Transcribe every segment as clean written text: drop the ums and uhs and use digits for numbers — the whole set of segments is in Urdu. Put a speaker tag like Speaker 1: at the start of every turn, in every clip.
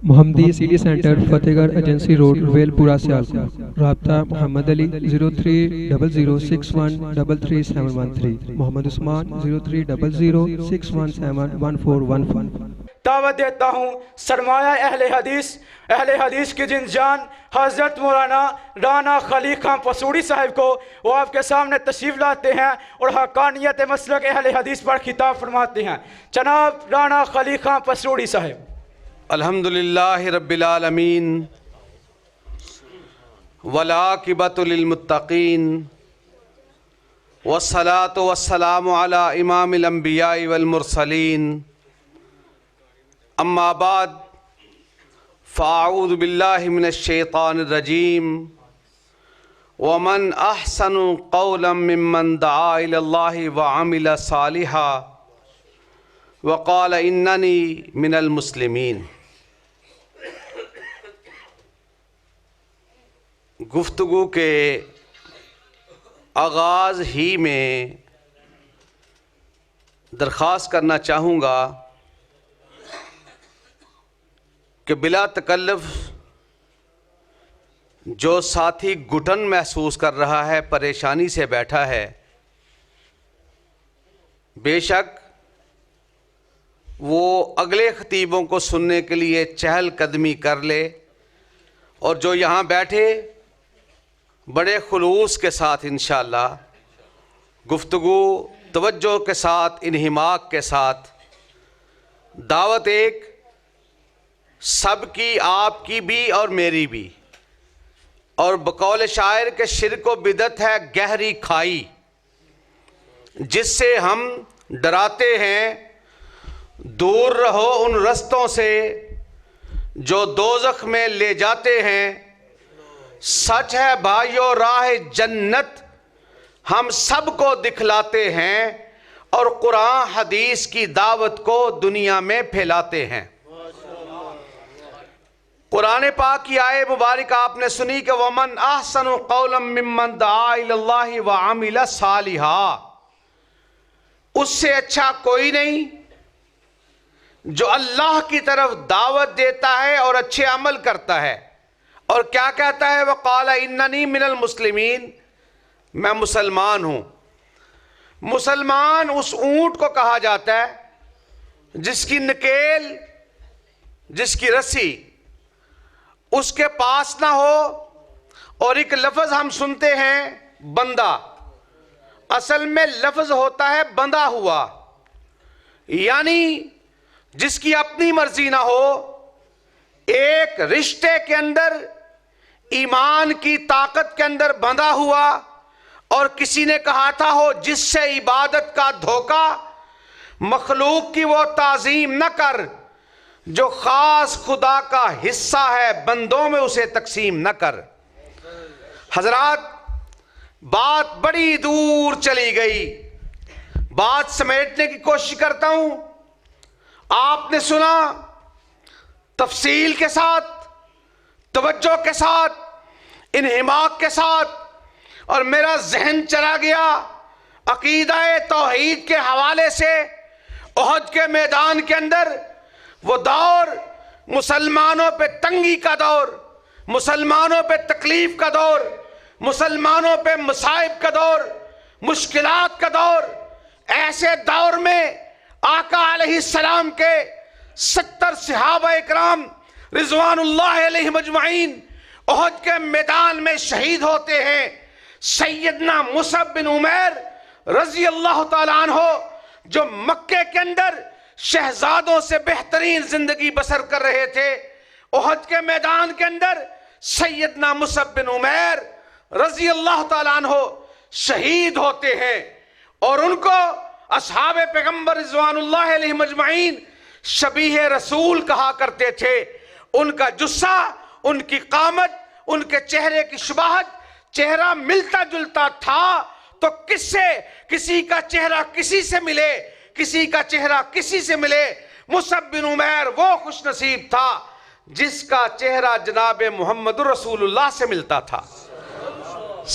Speaker 1: محمدی سٹی سینٹر فتح گڑھ ایجنسی روڈ رویل پورہ سیالکوٹ۔ رابطہ محمد علی 030061337113، محمد عثمان 030061711415۔
Speaker 2: دعوت دیتا ہوں سرمایہ اہل حدیث کی جن جان حضرت مولانا رانا خلیق خان پسوڑی صاحب کو، وہ آپ کے سامنے تشریف لاتے ہیں اور حقانیت مسلک اہل حدیث پر خطاب فرماتے ہیں۔ جناب رانا خلیق خان پسوڑی صاحب۔
Speaker 3: الحمدللہ رب العالمین والعاقبۃ للمتقین والصلاة والسلام علی امام الانبیاء والمرسلین، اما بعد فاعوذ باللہ من الشیطان الرجیم، ومن احسن قولا ممن دعا الی اللہ وعمل صالحا وقال اننی من المسلمین۔ گفتگو کے آغاز ہی میں درخواست کرنا چاہوں گا کہ بلا تکلف جو ساتھی گھٹن محسوس کر رہا ہے، پریشانی سے بیٹھا ہے، بے شک وہ اگلے خطیبوں کو سننے کے لیے چہل قدمی کر لے، اور جو یہاں بیٹھے بڑے خلوص کے ساتھ انشاءاللہ گفتگو توجہ کے ساتھ، انہماک کے ساتھ، دعوت ایک سب کی، آپ کی بھی اور میری بھی، اور بقول شاعر کے شرک و بدعت ہے گہری کھائی، جس سے ہم ڈراتے ہیں دور رہو ان رستوں سے جو دوزخ میں لے جاتے ہیں۔ سچ ہے بھائیو راہ جنت ہم سب کو دکھلاتے ہیں، اور قرآن حدیث کی دعوت کو دنیا میں پھیلاتے ہیں۔ قرآن پاک کی آیے مبارک آپ نے سنی کہ وَمَنْ أَحْسَنُ قَوْلًا مِّمَّنْ دَعَا إِلَى اللَّهِ وَعَمِلَ صَالِحًا۔ اس سے اچھا کوئی نہیں جو اللہ کی طرف دعوت دیتا ہے اور اچھے عمل کرتا ہے، اور کیا کہتا ہے؟ وَقَالَ إِنَّنِي مِنَ الْمُسْلِمِينَ، میں مسلمان ہوں۔ مسلمان اس اونٹ کو کہا جاتا ہے جس کی نکیل، جس کی رسی اس کے پاس نہ ہو، اور ایک لفظ ہم سنتے ہیں بندہ، اصل میں لفظ ہوتا ہے بندہ ہوا، یعنی جس کی اپنی مرضی نہ ہو، ایک رشتے کے اندر، ایمان کی طاقت کے اندر بندھا ہوا، اور کسی نے کہا تھا ہو جس سے عبادت کا دھوکہ، مخلوق کی وہ تعظیم نہ کر جو خاص خدا کا حصہ ہے، بندوں میں اسے تقسیم نہ کر۔ حضرات، بات بڑی دور چلی گئی، بات سمیٹنے کی کوشش کرتا ہوں۔ آپ نے سنا تفصیل کے ساتھ، توجہ کے ساتھ، انہماک کے ساتھ، اور میرا ذہن چلا گیا عقیدہ توحید کے حوالے سے احد کے میدان کے اندر وہ دور، مسلمانوں پہ تنگی کا دور، مسلمانوں پہ تکلیف کا دور، مسلمانوں پہ مصائب کا دور، مشکلات کا دور۔ ایسے دور میں آقا علیہ السلام کے 70 صحابہ اکرام رضوان اللہ علیہم اجمعین احد کے میدان میں شہید ہوتے ہیں۔ سیدنا مصعب بن عمیر رضی اللہ تعالیٰ عنہ جو مکے کے اندر شہزادوں سے بہترین زندگی بسر کر رہے تھے، احد کے میدان کے اندر سیدنا مصعب بن عمیر رضی اللہ تعالیٰ عنہ شہید ہوتے ہیں، اور ان کو اصحاب پیغمبر رضوان اللہ علیہ مجمعین شبیہ رسول کہا کرتے تھے۔ ان کا جسہ، ان کی قامت، ان کے چہرے کی شباہت، چہرہ ملتا جلتا تھا، تو کسی کا چہرہ کسی سے ملے، کسی کا چہرہ کسی سے ملے۔ مصعب بن عمیر وہ خوش نصیب تھا جس کا چہرہ جناب محمد رسول اللہ سے ملتا تھا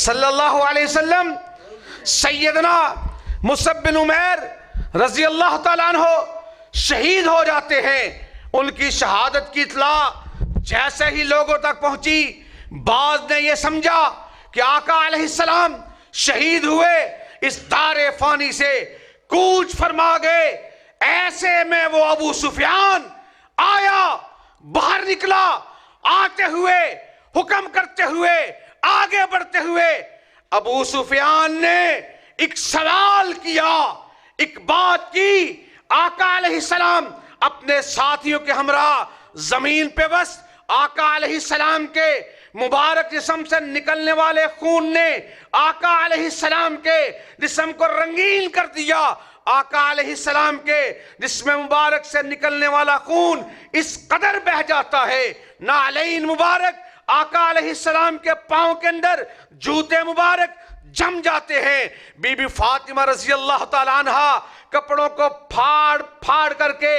Speaker 3: صلی اللہ علیہ وسلم۔ سیدنا مصعب بن عمیر رضی اللہ تعالیٰ عنہ شہید ہو جاتے ہیں، ان کی شہادت کی اطلاع جیسے ہی لوگوں تک پہنچی، بعض نے یہ سمجھا کہ آقا علیہ السلام شہید ہوئے، اس دار فانی سے کوچ فرما گئے۔ ایسے میں وہ ابو سفیان آیا، باہر نکلا، آتے ہوئے حکم کرتے ہوئے آگے بڑھتے ہوئے ابو سفیان نے ایک سوال کیا، ایک بات کی۔ آقا علیہ السلام اپنے ساتھیوں کے ہمراہ زمین پہ بس آقا علیہ السلام کے مبارک جسم سے نکلنے والے خون نے آقا علیہ السلام کے جسم کو رنگین کر دیا۔ آقا علیہ السلام کے جسم مبارک سے نکلنے والا خون اس قدر بہ جاتا ہے، نعلین مبارک آقا علیہ السلام کے پاؤں کے اندر جوتے مبارک جم جاتے ہیں۔ بی بی فاطمہ رضی اللہ تعالیٰ عنہ کپڑوں کو پھاڑ پھاڑ کر کے،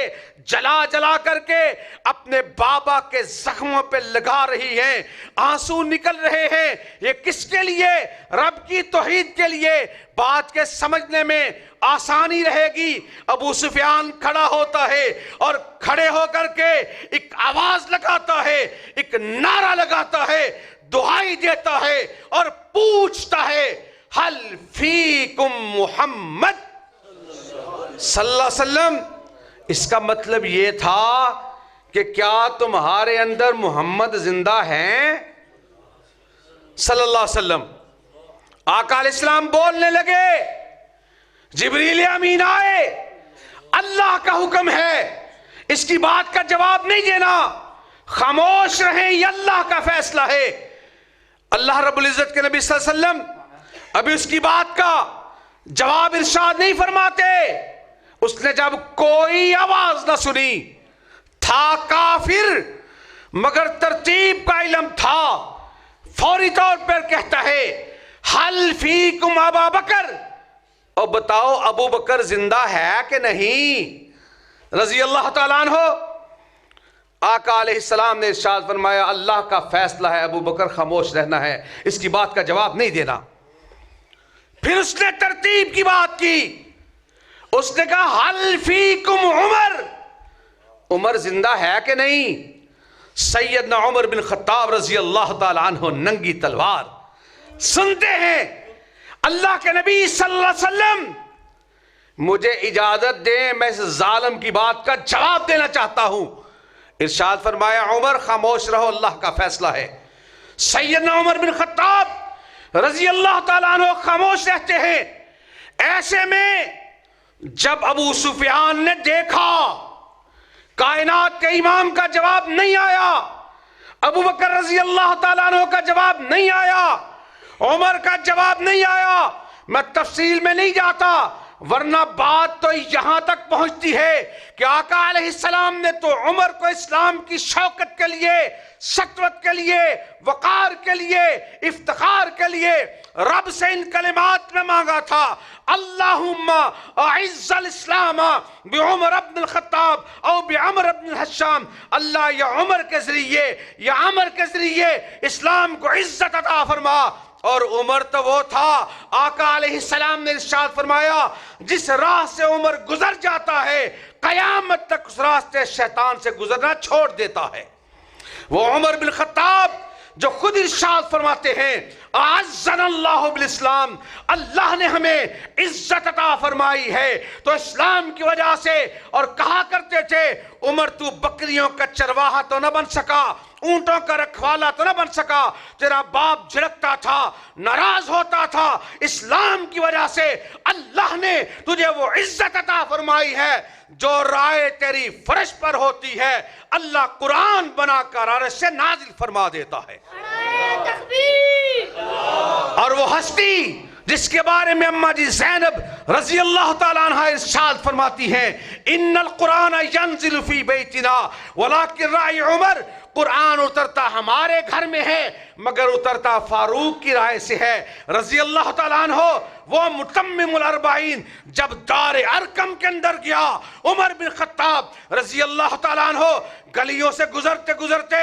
Speaker 3: جلا جلا کر کے اپنے بابا کے زخموں پہ لگا رہی ہیں، آنسو نکل رہے ہیں۔ یہ کس کے لیے؟ رب کی توحید کے لیے۔ بات کے سمجھنے میں آسانی رہے گی۔ ابو سفیان کھڑا ہوتا ہے اور کھڑے ہو کر کے ایک آواز لگاتا ہے، ایک نعرہ لگاتا ہے، دعائی دیتا ہے اور پوچھتا ہے، حل فیکم محمد صلی اللہ علیہ وسلم۔ اس کا مطلب یہ تھا کہ کیا تمہارے اندر محمد زندہ ہیں صلی اللہ علیہ وسلم؟ آقا علیہ السلام بولنے لگے، جبریل امین آئے، اللہ کا حکم ہے، اس کی بات کا جواب نہیں دینا، خاموش رہیں، یہ اللہ کا فیصلہ ہے۔ اللہ رب العزت کے نبی صلی اللہ علیہ وسلم ابھی اس کی بات کا جواب ارشاد نہیں فرماتے۔ اس نے جب کوئی آواز نہ سنی، تھا کافر مگر ترتیب کا علم تھا، فوری طور پر کہتا ہے، حل فیکم ابا بکر، اور بتاؤ ابو بکر زندہ ہے کہ نہیں رضی اللہ تعالیٰ عنہ۔ آقا علیہ السلام نے ارشاد فرمایا، اللہ کا فیصلہ ہے، ابو بکر خاموش رہنا ہے، اس کی بات کا جواب نہیں دینا۔ پھر اس نے ترتیب کی بات کی، اس نے کہا، حل فیکم عمر، عمر زندہ ہے کہ نہیں؟ سیدنا عمر بن خطاب رضی اللہ تعالیٰ عنہ ننگی تلوار سنتے ہیں، اللہ کے نبی صلی اللہ علیہ وسلم مجھے اجازت دیں، میں اس ظالم کی بات کا جواب دینا چاہتا ہوں۔ ارشاد فرمایا، عمر خاموش رہو، اللہ کا فیصلہ ہے۔ سیدنا عمر بن خطاب رضی اللہ تعالیٰ عنہ خاموش رہتے ہیں۔ ایسے میں جب ابو سفیان نے دیکھا کائنات کے امام کا جواب نہیں آیا، ابو بکر رضی اللہ تعالیٰ عنہ کا جواب نہیں آیا، عمر کا جواب نہیں آیا، میں تفصیل میں نہیں جاتا، ورنہ بات تو یہاں تک پہنچتی ہے کہ آقا علیہ السلام نے تو عمر کو اسلام کی شوکت کے لیے، سطوت کے لیے، وقار کے لیے، افتخار کے لیے رب سے ان کلمات میں مانگا تھا، اللہم اعز الاسلام بعمر بن الخطاب او بعمر بن الحشام، اللہ یا عمر کے ذریعے یا عمر کے ذریعے اسلام کو عزت عطا فرما۔ اور عمر تو وہ تھا، آقا علیہ السلام نے ارشاد فرمایا، جس راہ سے عمر گزر جاتا ہے قیامت تک اس راستے شیطان سے گزرنا چھوڑ دیتا ہے۔ وہ عمر بن خطاب جو خود ارشاد فرماتے ہیں، اعزنا اللہ بالاسلام، اللہ نے ہمیں عزت عطا فرمائی ہے تو اسلام کی وجہ سے، اور کہا کرتے تھے، عمر تو بکریوں کا چرواہا تو نہ بن سکا، اونٹوں کا رکھوالا تو نہ بن سکا، تیرا باپ جھڑکتا تھا، ناراض ہوتا تھا، اسلام کی وجہ سے اللہ نے تجھے وہ عزت عطا فرمائی ہے جو رائے تیری فرش پر ہوتی ہے اللہ قرآن بنا کر عرش سے نازل فرما دیتا ہے۔ اور وہ ہستی جس کے بارے میں اماں جی زینب رضی اللہ تعالیٰ عنہ ارشاد فرماتی ہیں، ان القرآن ینزل فی بیتنا ولکن رائے عمر، قرآن اترتا ہمارے گھر میں ہے مگر اترتا فاروق کی رائے سے ہے رضی اللہ تعالیٰ عنہ۔ وہ متمم الاربعین جب دار ارکم کے اندر گیا، عمر بن خطاب رضی اللہ تعالیٰ عنہ گلیوں سے گزرتے گزرتے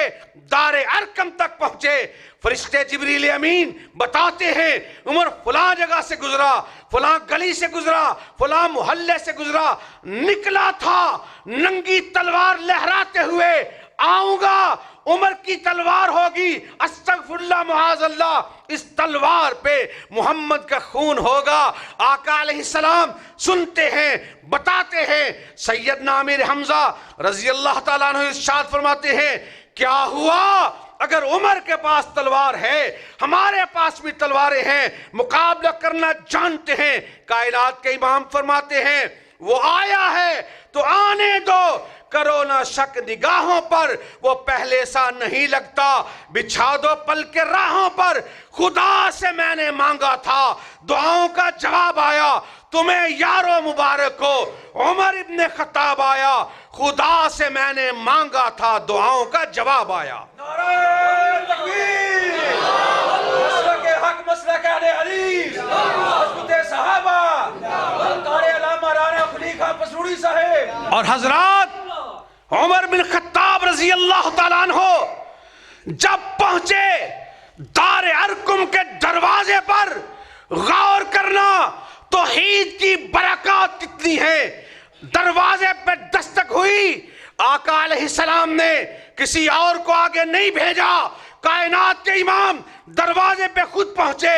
Speaker 3: دار ارقم تک پہنچے. فرشتے جبریل امین بتاتے ہیں عمر فلاں جگہ سے گزرا، فلاں گلی سے گزرا، فلاں محلے سے گزرا، نکلا تھا ننگی تلوار لہراتے ہوئے، آؤں گا عمر کی تلوار ہوگی، استغفر اللہ معاذ اللہ، اس تلوار پہ محمد کا خون ہوگا. آقا علیہ السلام سنتے ہیں، بتاتے ہیں. سیدنا امیر حمزہ رضی اللہ تعالیٰ عنہ ارشاد فرماتے ہیں کیا ہوا اگر عمر کے پاس تلوار ہے، ہمارے پاس بھی تلواریں ہیں، مقابلہ کرنا جانتے ہیں. کائنات کے امام فرماتے ہیں وہ آیا ہے تو آنے دو، کرو نہ شک نگاہوں پر، وہ پہلے سا نہیں لگتا، بچھا دو پل کے راہوں پر. خدا سے میں نے مانگا تھا، دعاؤں کا جواب آیا، تمہیں یارو مبارک ہو. عمر ابن خطاب آیا، خدا سے میں نے مانگا تھا، دعاؤں کا جواب آیا.
Speaker 2: نعرہ تکبیر، مسلک حق، مسلک اہل حدیث، حضرت صحابہ، قاری علامہ رانا خلیفہ پسوڑی صاحب.
Speaker 3: اور حضرات عمر بن خطاب رضی اللہ تعالیٰ عنہ جب پہنچے دار ارقم کے دروازے پر، غور کرنا توحید کی برکات کتنی ہے. دروازے پہ دستک ہوئی، آقا علیہ السلام نے کسی اور کو آگے نہیں بھیجا، کائنات کے امام دروازے پہ خود پہنچے.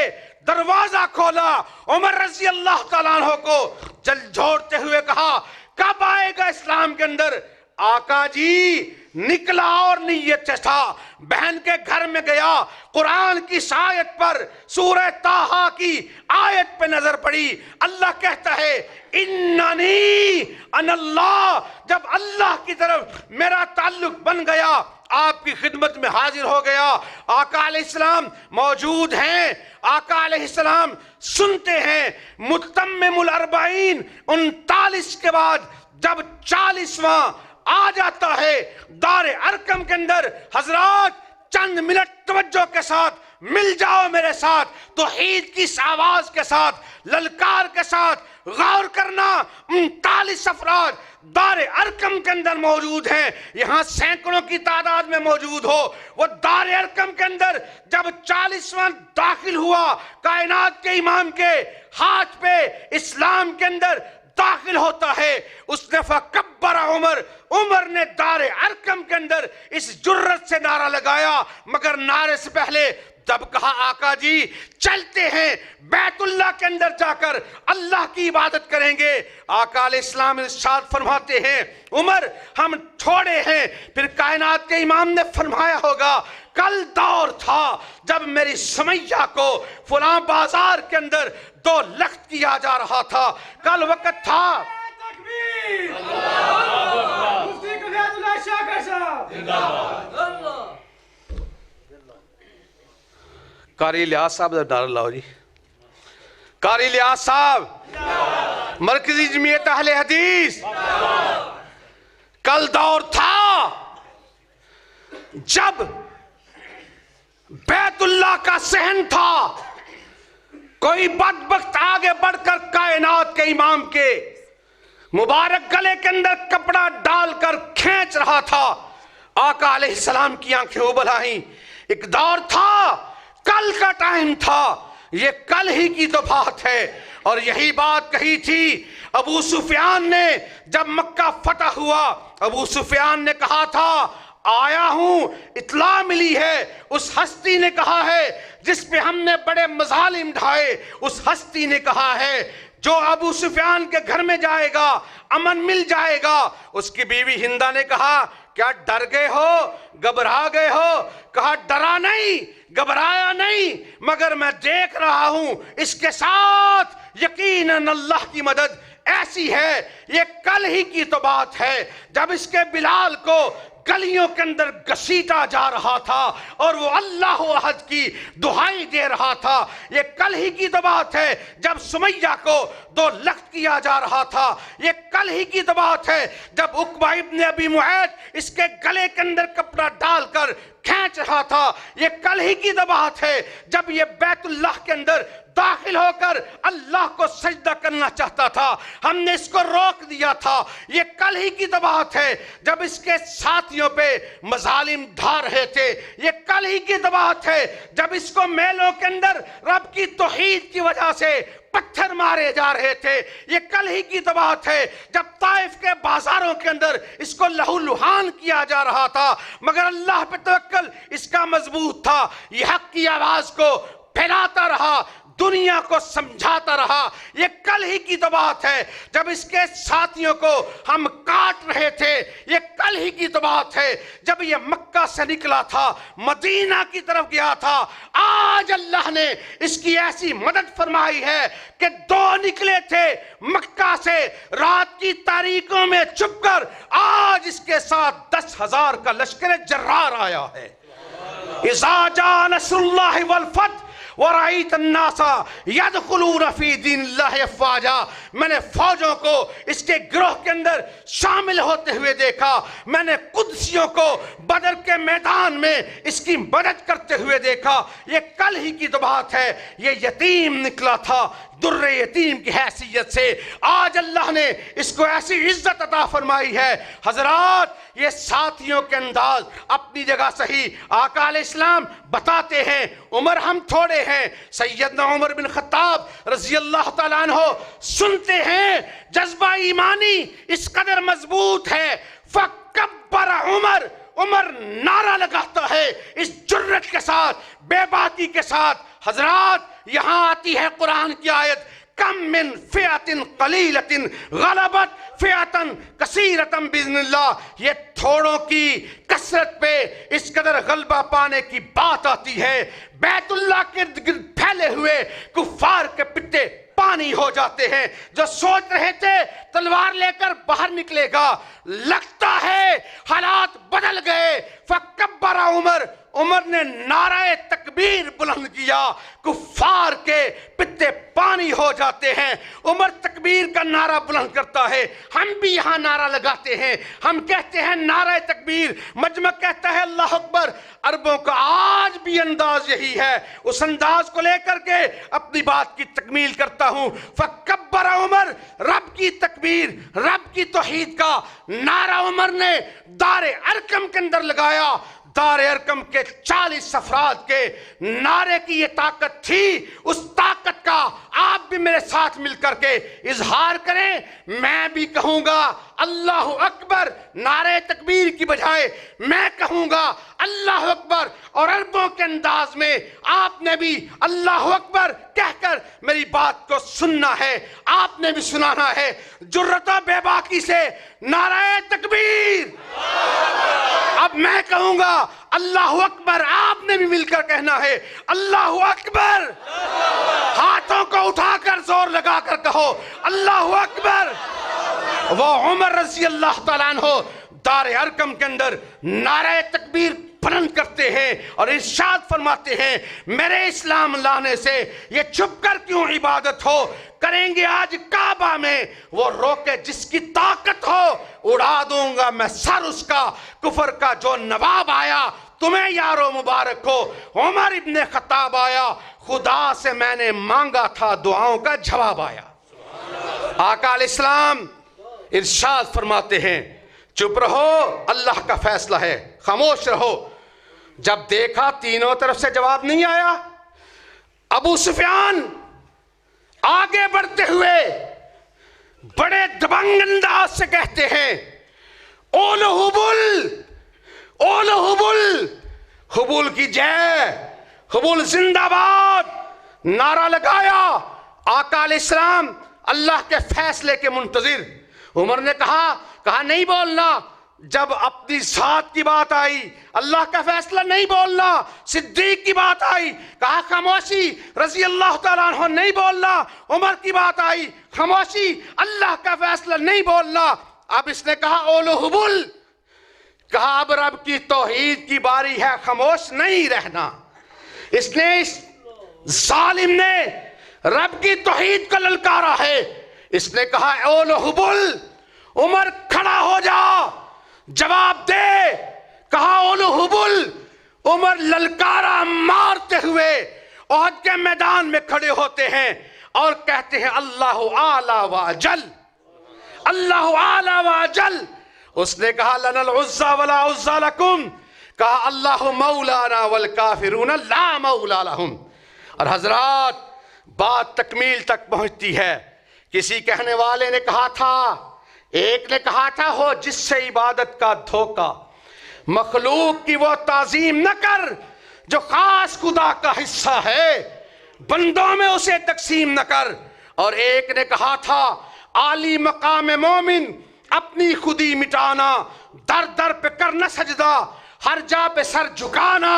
Speaker 3: دروازہ کھولا، عمر رضی اللہ تعالیٰ عنہ کو جل جھوڑتے ہوئے کہا کب آئے گا اسلام کے اندر؟ آقا جی نکلا اور نیت سے تھا، بہن کے گھر میں گیا، قرآن کی آیت پر، سورہ طٰہٰ کی آیت پہ نظر پڑی. اللہ کہتا ہے اننی ان اللہ. جب اللہ کی طرف میرا تعلق بن گیا، آپ کی خدمت میں حاضر ہو گیا. آقا علیہ السلام موجود ہیں، آقا علیہ السلام سنتے ہیں. متمم الاربعین 39 کے بعد جب 40واں آ جاتا ہے دار ارقم کے اندر، حضرات چند منٹ توجہ کے ساتھ مل جاؤ میرے ساتھ، توحید کی اس آواز کے ساتھ، للکار کے ساتھ غور کرنا. 39 افراد دار ارقم کے اندر موجود ہیں. یہاں سینکڑوں کی تعداد میں موجود ہو. وہ دار ارقم کے اندر جب 40واں داخل ہوا، کائنات کے امام کے ہاتھ پہ اسلام کے اندر داخل ہوتا ہے، اس نے فکبر عمر، عمر نے دار ارقم کے اندر اس جرت سے نعرہ لگایا. مگر نعرے سے پہلے جب کہا آقا جی چلتے ہیں بیت اللہ کے اندر جا کر اللہ کی عبادت کریں گے، آقا علیہ السلام ارشاد فرماتے ہیں عمر ہم چھوڑے ہیں. پھر کائنات کے امام نے فرمایا ہوگا کل دور تھا جب میری سمیہ کو فلاں بازار کے اندر 2 لخت کیا جا رہا تھا، کل وقت تھا.
Speaker 2: تکبیر، مفتی کلیات اللہ شاکر صاحب.
Speaker 3: قاری لیاس صاحب نعرہ لاؤ جی. قاری لیاس صاحب، مرکزی جمعیت اہل حدیث. کل دور تھا جب بیت اللہ کا صحن تھا، کوئی بدبخت آگے بڑھ کر کائنات کے امام کے مبارک گلے کے اندر کپڑا ڈال کر کھینچ رہا تھا. آقا علیہ السلام کی آنکھیں ابل آئیں. ایک دور تھا، کل کا ٹائم تھا، یہ کل ہی کی تو بات ہے. اور یہی بات کہی تھی ابو سفیان نے جب مکہ فتح ہوا. ابو سفیان نے کہا تھا آیا ہوں، اطلاع ملی ہے، اس ہستی نے کہا ہے جس پہ ہم نے بڑے مظالم ڈھائے، اس ہستی نے کہا ہے جو ابو سفیان کے گھر میں جائے گا امن مل جائے گا. اس کی بیوی ہندہ نے کہا کیا ڈر گئے ہو، گھبرا گئے ہو؟ کہا ڈرا نہیں، گھبرایا نہیں، مگر میں دیکھ رہا ہوں اس کے ساتھ یقیناً اللہ کی مدد ایسی ہے. یہ کل ہی کی تو بات ہے جب اس کے بلال کو گلیوں کے اندر گھسیٹا جا رہا تھا اور وہ اللہ احد کی دہائی دے رہا تھا. یہ کل ہی کی تو بات ہے جب سمیہ کو 2 لخت کیا جا رہا تھا. یہ کل ہی کی تو بات ہے جب عقبہ ابن ابی معیط اس کے گلے کے اندر کپڑا ڈال کر کھینچ ناچ رہا تھا، یہ کل ہی کی بات ہے جب یہ بیت اللہ کے اندر داخل ہو کر اللہ کو سجدہ کرنا چاہتا تھا، ہم نے اس کو روک دیا تھا۔ یہ کل ہی کی بات ہے جب اس کے ساتھیوں پہ مظالم ڈھا رہے تھے، یہ کل ہی کی بات ہے جب اس کو میلوں کے اندر رب کی توحید کی وجہ سے پتھر مارے جا رہے تھے، یہ کل ہی کی بات ہے جب طائف کے بازاروں کے اندر اس کو لہو لہان کیا جا رہا تھا، مگر اللہ پہ توکل اس کا مضبوط تھا، یہ حق کی آواز کو پھیلاتا رہا، دنیا کو سمجھاتا رہا۔ یہ کل ہی کی بات ہے جب اس کے ساتھیوں کو ہم کاٹ رہے تھے، یہ کل ہی کی بات ہے جب یہ مکہ سے نکلا تھا، مدینہ کی طرف گیا تھا۔ آج اللہ نے اس کی ایسی مدد فرمائی ہے کہ دو نکلے تھے مکہ سے رات کی تاریکوں میں چھپ کر، آج اس کے ساتھ 10,000 کا لشکر جرار آیا ہے۔ اذا جاء نصر اللہ والفتح وَرَأَيْتَ النَّاسَ يَدْخُلُونَ فِي دِينِ اللَّهِ أَفْوَاجًا، میں نے فوجوں کو اس کے گروہ کے اندر شامل ہوتے ہوئے دیکھا، میں نے قدسیوں کو بدر کے میدان میں اس کی مدد کرتے ہوئے دیکھا۔ یہ کل ہی کی بات ہے، یہ یتیم نکلا تھا در یتیم کی حیثیت سے، آج اللہ نے اس کو ایسی عزت عطا فرمائی ہے۔ حضرات، یہ ساتھیوں کے انداز اپنی جگہ صحیح، آقا علیہ السلام بتاتے ہیں عمر ہم تھوڑے ہیں، سیدنا عمر بن خطاب رضی اللہ تعالیٰ عنہ سنتے ہیں، جذبہ ایمانی اس قدر مضبوط ہے، فَكَبَّرَ عمر نعرہ لگاتا ہے اس جرت کے ساتھ، بے باکی کے ساتھ۔ حضرات، یہاں آتی ہے قرآن کی آیت، کم من فئۃ قلیلۃ غلبت فئۃ کثیرۃ باذن اللہ، یہ تھوڑوں کی کثرت پہ اس قدر غلبہ پانے کی بات آتی ہے۔ بیت اللہ کے ارد گرد پھیلے ہوئے کفار کے پٹے پانی ہو جاتے ہیں، جو سوچ رہے تھے تلوار لے کر باہر نکلے گا، لگتا ہے حالات بدل گئے۔ فکبر عمر نے نعرہ تکبیر بلند کیا، کفار کے پتے پانی ہو جاتے ہیں۔ عمر تکبیر کا نعرہ بلند کرتا ہے، ہم بھی یہاں نعرہ لگاتے ہیں، ہم کہتے ہیں نعرہ تکبیر، مجمع کہتا ہے اللہ اکبر۔ عربوں کا آج بھی انداز یہی ہے، اس انداز کو لے کر کے اپنی بات کی تکمیل کرتا ہوں۔ فکبر عمر، رب کی تکبیر، رب کی توحید کا نعرہ عمر نے دار ارقم کے اندر لگایا۔ دار ارقم کے 40 افراد کے نعرے کی یہ طاقت تھی، اس طاقت کا آپ بھی میرے ساتھ مل کر کے اظہار کریں۔ میں بھی کہوں گا اللہ اکبر، نعرہ تکبیر کی بجائے میں کہوں گا اللہ اکبر، اور عربوں کے انداز میں آپ نے بھی اللہ اکبر کہہ کر میری بات کو سننا ہے، آپ نے بھی سنانا ہے۔ جرت و بے باکی سے نعرہ تکبیر، اب میں کہوں گا اللہ اکبر، آپ نے بھی مل کر کہنا ہے اللہ اکبر۔ ہاتھوں کو اٹھا کر زور لگا کر کہو اللہ اکبر۔ وہ عمر رضی اللہ تعالیٰ عنہ دار ارقم کے اندر نعرہ تکبیر بلند کرتے ہیں اور ارشاد فرماتے ہیں، میرے اسلام لانے سے یہ چھپ کر کیوں عبادت ہو، کریں گے آج کعبہ میں وہ روکے جس کی طاقت ہو، اڑا دوں گا میں سر اس کا، کفر کا جو نواب آیا تمہیں یارو مبارک ہو۔ عمر ابن خطاب آیا، خدا سے میں نے مانگا تھا، دعاؤں کا جواب آیا۔ آقا علیہ السلام ارشاد فرماتے ہیں، چپ رہو، اللہ کا فیصلہ ہے، خاموش رہو۔ جب دیکھا تینوں طرف سے جواب نہیں آیا، ابو سفیان آگے بڑھتے ہوئے بڑے دبنگ انداز سے کہتے ہیں، اولو حبل، اولو حبل، حبل کی جے، حبل زندہ باد، نعرہ لگایا۔ آقا علیہ السلام اللہ کے فیصلے کے منتظر۔ عمر نے کہا نہیں بولنا، جب اپنی ذات کی بات آئی اللہ کا فیصلہ نہیں بولنا، صدیق کی بات آئی کہا خاموشی، رضی اللہ تعالیٰ عنہ نہیں بولنا، عمر کی بات آئی خاموشی، اللہ کا فیصلہ نہیں بولنا۔ اب اس نے کہا اولو حبل، کہا اب رب کی توحید کی باری ہے، خاموش نہیں رہنا۔ اس نے اس ظالم نے رب کی توحید کو للکارا ہے، اس نے کہا اولو حبل، عمر کھڑا ہو جا، جواب دے۔ کہا اولو حبل، عمر للکارا مارتے ہوئے احد کے میدان میں کھڑے ہوتے ہیں اور کہتے ہیں اللہ اعلی و اجل، اللہ اعلی و اجل۔ اس نے کہا لنا العزى ولا عزى لكم، کہا اللہ مولانا والکافرون لا مولا لهم۔ اور حضرات بات تکمیل تک پہنچتی ہے۔ کسی کہنے والے نے کہا تھا، ایک نے کہا تھا، ہو جس سے عبادت کا دھوکہ، مخلوق کی وہ تعظیم نہ کر جو خاص خدا کا حصہ ہے، بندوں میں اسے تقسیم نہ کر۔ اور ایک نے کہا تھا، عالی مقام مومن اپنی خودی مٹانا، در در پہ کرنا سجدہ، ہر جا پہ سر جھکانا،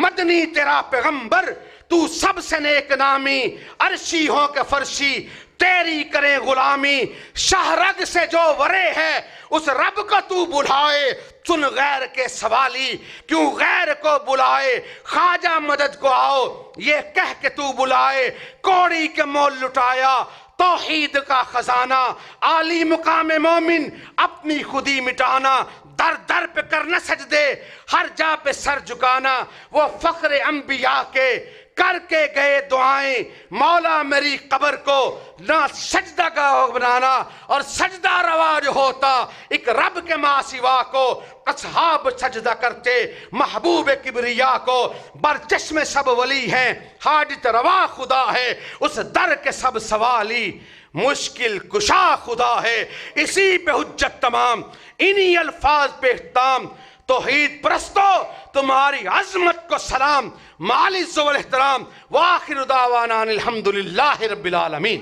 Speaker 3: مدنی تیرا پیغمبر، تو سب سے نیک نامی، عرشی ہو کے فرشی تیری کریں غلامی، شاہ رگ سے جو ورے ہے اس رب کو تو بلائے، سن غیر کے سوالی کیوں غیر کو بلائے، خواجہ مدد کو آؤ یہ کہہ کے تو بلائے، کوڑی کے مول لٹایا توحید کا خزانہ، عالی مقام مومن اپنی خودی مٹانا، در در پہ کرنا سجدے، ہر جا پہ سر جھکانا، وہ فخر انبیاء کے کر کے گئے دعائیں، مولا میری قبر کو نہ سجدہ گاہ بنانا، اور سجدہ رواج ہوتا ایک رب کے ماں سوا کو، اصحاب سجدہ کرتے محبوب کبریا کو، برچشم سب ولی ہیں حاجت روا خدا ہے، اس در کے سب سوالی مشکل کشا خدا ہے، اسی پہ حجت تمام، انہی الفاظ پہ اختتام، توحید پرستو تمہاری عظمت کو سلام، معالج و احترام، وآخر دعوانا الحمدللہ رب العالمین۔